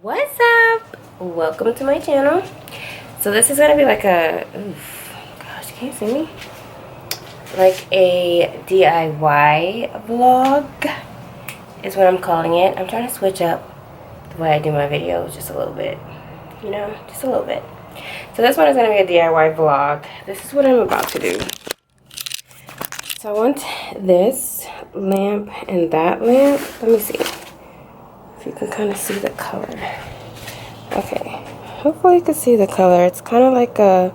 What's up? Welcome to my channel. So this is gonna be like a gosh, can you see me? Like a DIY vlog is what I'm calling it. I'm trying to switch up the way I do my videos just a little bit, you know, just a little bit. So this one is gonna be a DIY vlog. This is what I'm about to do. So I want this lamp and that lamp. Let me see if you can kind of see the color. Okay, hopefully you can see the color. It's kind of like a,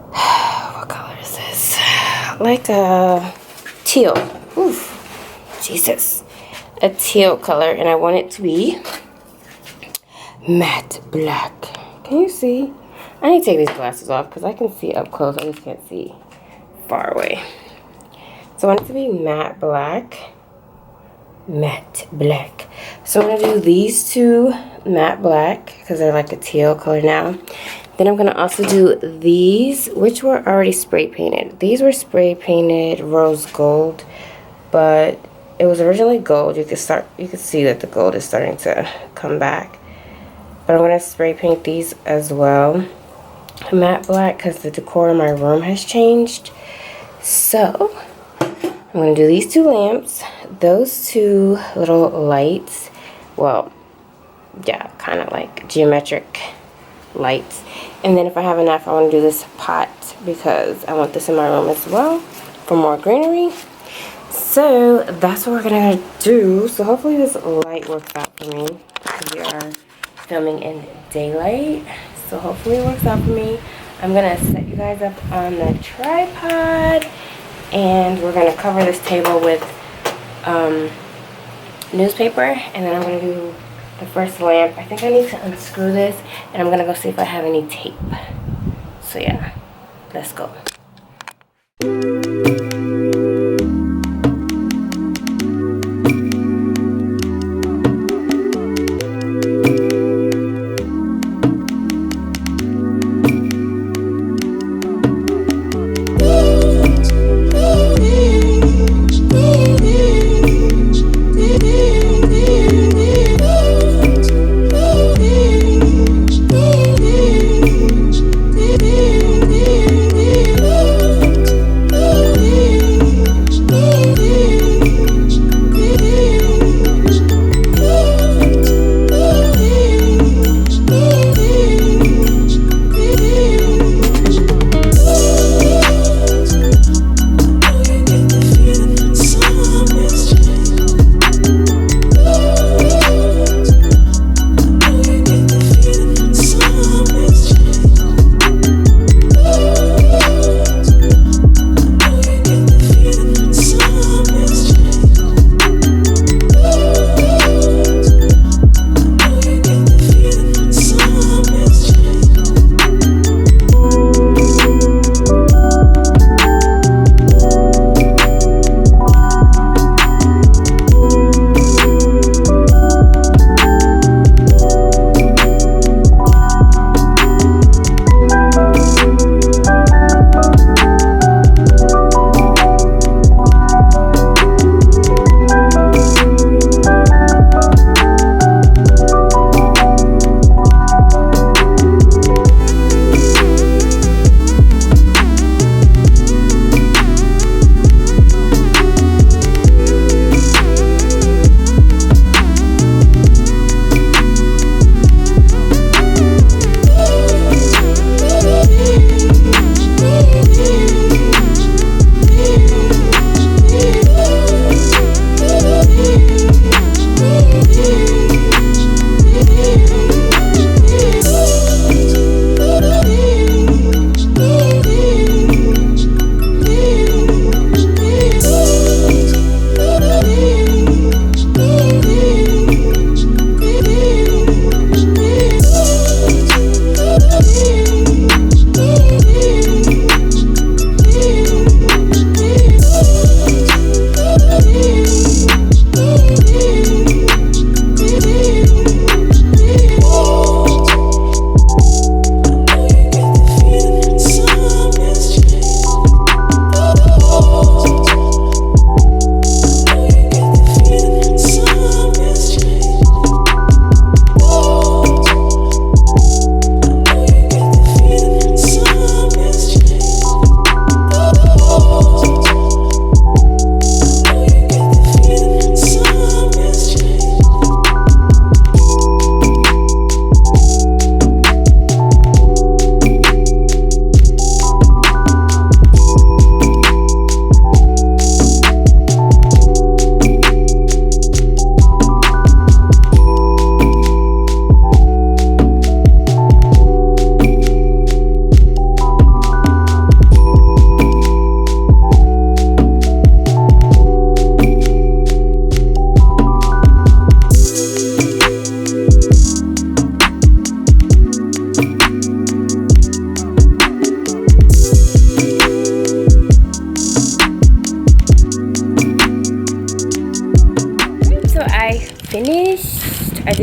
what color is this? Like a teal. Oof, Jesus. A teal color, and I want it to be matte black. Can you see? I need to take these glasses off because I can see up close. I just can't see far away. So I want it to be matte black. Matte black. So I'm going to do these two matte black because they're like a teal color now. Then I'm going to also do these, which were already spray painted. These were spray painted rose gold, but it was originally gold. You could see that the gold is starting to come back. But I'm going to spray paint these as well matte black because the decor in my room has changed. So I'm going to do these two lamps, those two little lights, well, yeah, kind of like geometric lights. And then if I have enough, I want to do this pot because I want this in my room as well for more greenery. So that's what we're going to do. So hopefully this light works out for me because we are filming in daylight. So hopefully it works out for me. I'm going to set you guys up on the tripod. And we're going to cover this table with newspaper. And then I'm going to do the first lamp. I think I need to unscrew this. And I'm going to go see if I have any tape. So yeah, let's go.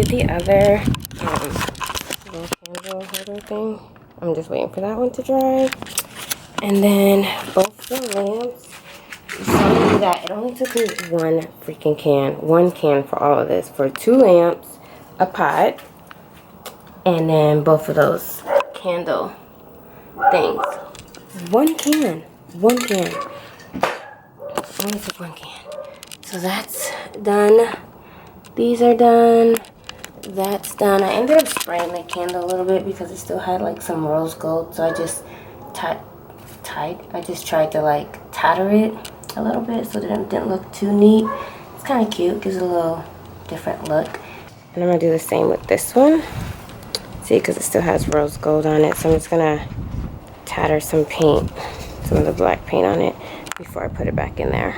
did the other little candle holder thing. I'm just waiting for that one to dry. And then both the lamps, showing you that it only took me one can for all of this, for 2 lamps, a pot, and then both of those candle things. One can. Only took 1 can. So that's done. These are done. That's done. I ended up spraying the candle a little bit because it still had like some rose gold. So I just tried to like tatter it a little bit so that it didn't look too neat. It's kind of cute. Gives it a little different look. And I'm going to do the same with this one. See, because it still has rose gold on it. So I'm just going to tatter some paint, some of the black paint on it before I put it back in there.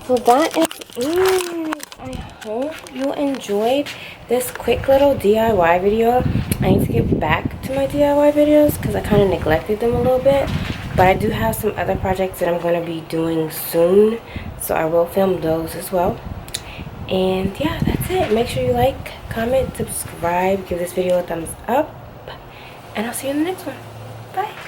So that is it. I hope you enjoyed this quick little DIY video. I need to get back to my DIY videos because I kind of neglected them a little bit. But I do have some other projects that I'm going to be doing soon. So I will film those as well. And yeah, that's it. Make sure you like, comment, subscribe, give this video a thumbs up. And I'll see you in the next one. Bye.